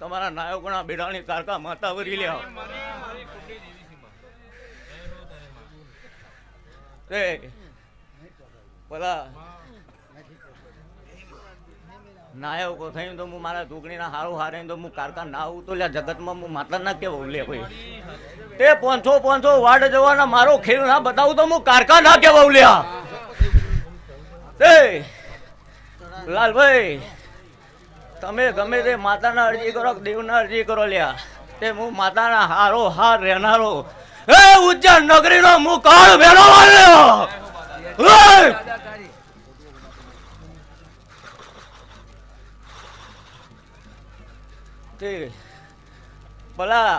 તમારા નાયકોના બેડાની તારકા માતા વરી લ્યા બધા નાયકો થઈને તો હું મારા ટુકડીના હારું હારે તો હું કારકા ના આવું તો લ્યા જગતમાં હું માતા ના કેવું લે ભાઈ તે 500 વાડ જવાના મારો ખેલ ના બતાવું તો હું કારકા ના કેવું લ્યા લાલભાઈ તમે ગમે તે માતાના અરજી કરો દેવના અરજી કરો લ્યા તે હું માતાના હારો હાર રહેનારો એ ઉજ્જૈન નગરીનો હું કાળ વેરો વાળ્યો તે ભલા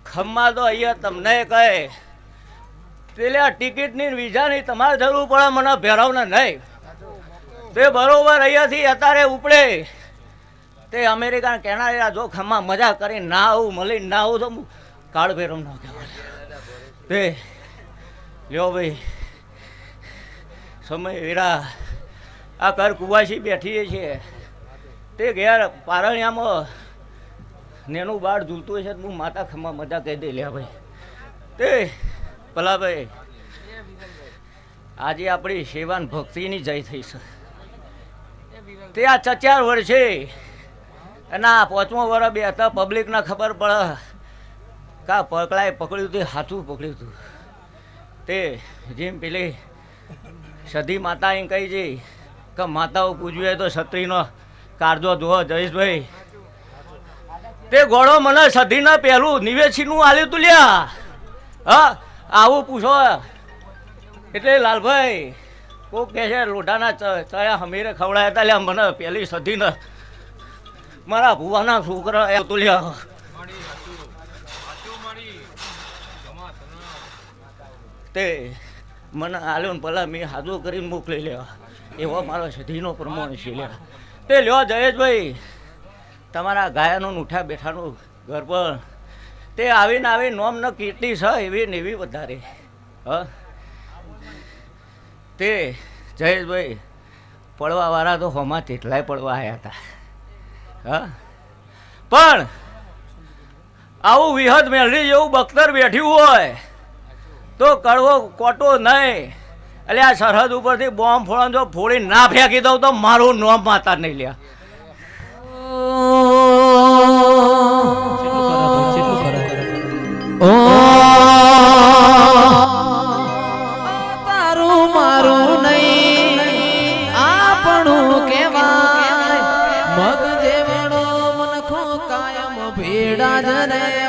ખમ્મા તો અહીંયા તમને કહે પેલા ટિકિટની વિઝાની તમારે જરૂર પડે મને ભેરાવને નહીં તે બરોબર અહીંયાથી અત્યારે ઉપડે તે અમેરિકા કેનાડા જો ખમ્મા મજા કરી ના આવું મળી ના આવું તો કાળ ભેરવ ના કહેવાય તે લ્યો ભાઈ સમય વીરા આ કર કુવાસી બેઠીએ છીએ તે ઘેર પારણિયામાં નેનું બાળ ઝૂલતું હશે હું માતા ખમ્મા મજા કહી દે લ્યા ભાઈ તે ભલા ભાઈ આજે આપણી સેવાન ભક્તિની જય થઈ છે તે આ 4 વર્ષે અને આ 5મો વર્ષ બે હતા પબ્લિકને ખબર પડે કા પકડાય પકડ્યું તે હાથું પકડ્યું હતું તે જેમ પેલી સધી માતા એમ કહી છે કે માતાઓ પૂજવે તો છત્રીનો કાળજો જોવો જયેશભાઈ તે ઘોડો મને સધીના પહેલું નિવેશીનું આલ્યું તું લ્યા હા આવું પૂછો એટલે લાલભાઈ કોક કહે છે લોઢાના ચયા હમીરે ખવડાયા હતા લ્યા મને પહેલી સધીને મારા ભુવાના છોકરા એ તો લ્યા તે મને આલ્યો ને પેલા મેં હાજો કરીને મોકલી લેવા એવો મારો સધીનો પ્રમાણ છે લ્યા તે લ્યો જયેશભાઈ તમારા ગાયનું ઉઠા બેઠાનું ઘર પર તે આવીને આવી નોમને કીર્તિ છે એવી ને એવી વધારે હ તે જયેશભાઈ પડવાવાળા તો હોમાં તેટલાય પડવા આવ્યા હતા હા પણ આવું વિહદ મેળવી જેવું બખ્તર બેઠ્યું હોય તો કડવો કોટો નહીં એટલે આ સરહદ ઉપરથી બોમ્બ ફોડો જો ફોડી ના ફેંકી દઉં તો મારું નોમ માતા નહીં લ્યા તારું મારું નહીં આપણું કેવાય મગ જેવડો મનખો કાયમ ભેડા જ રહેવાય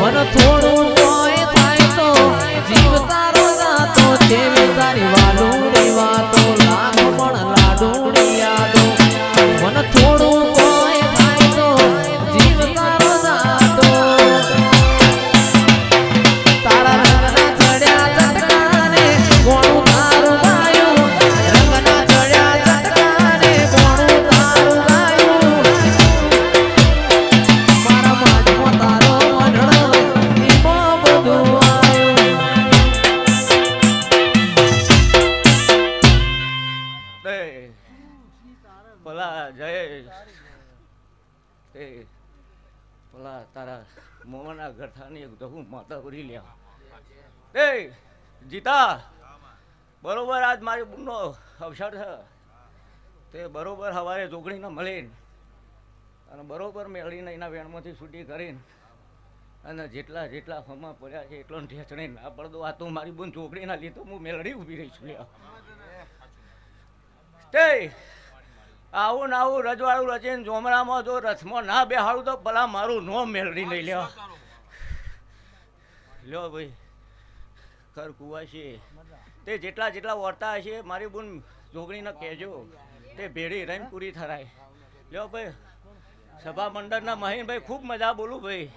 મન થોડું કોઈ થાય તો જીવ તારો જાતો જેવી તારી વાલુડી વાતો લાખ પણ લાડુડી યાદો મન થોડું કોઈ થાય તો જીવ તારો જાતો તારા રંગના ચડ્યા ચટકાને કોણું તારું ગાયું રંગના ચડ્યા ચટકાને કોણું તારું ગાયું મારા માઢમાં તારો વઢણો એમાં બધું આવ્યું તે ભલા જયેશ તે ભલા તારા મોમાના ગઠાની એક દહું માતા ઉરી લ્યા એ જીતા બરોબર આજ મારી બુનનો અવસર છે તે બરોબર સવારે જોગણીને મળીને અને બરોબર મેળીને એના વેણમાંથી છૂટી કરીને અને જેટલા જેટલા હમા પડ્યા છે એટલો ઠેચણી ના પડદો આ તો મારી બુન જોગણીના લીધો હું મેળડી ઊભી રહી છું લ્યા તે આવું ને આવું રજવાડું રચીને જોમરામાં જો રથમાં ના બેહાડું તો ભલા મારું નો મેળડી નહીં લ્યો લ્યો ભાઈ ખર કુવા છે તે જેટલા જેટલા વર્તા હશે મારી બુન જોગણીને કહેજો તે ભેડી રહીને પૂરી થરાય લ્યો ભાઈ સભા મંડળના મહીનભાઈ ખૂબ મજા બોલું ભાઈ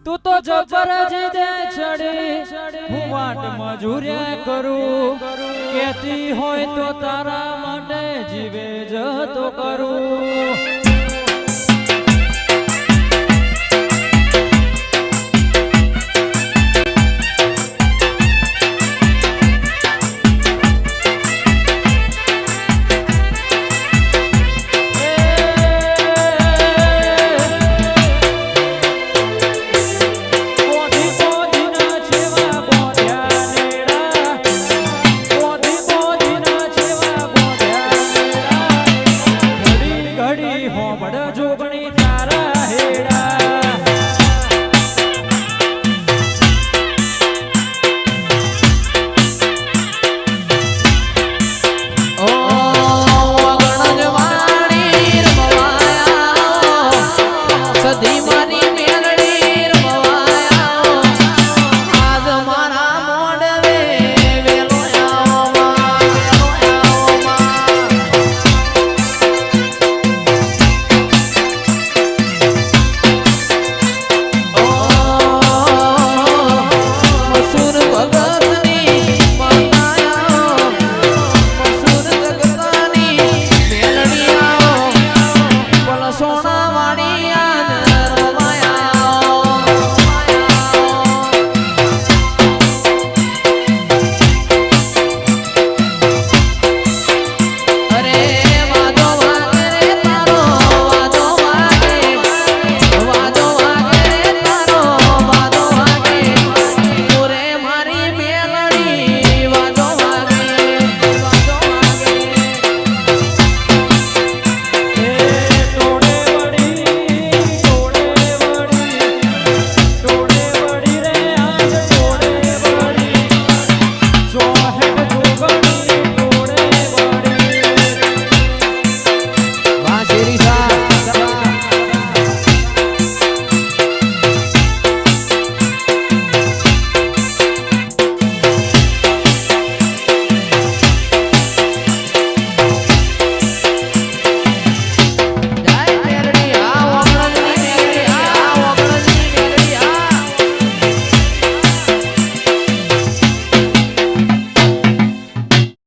તું તો જબર જીદે ચડી હું વાટ મજૂર્યા કરું કેતી હોય તો તારા માટે જીવે જતો કરું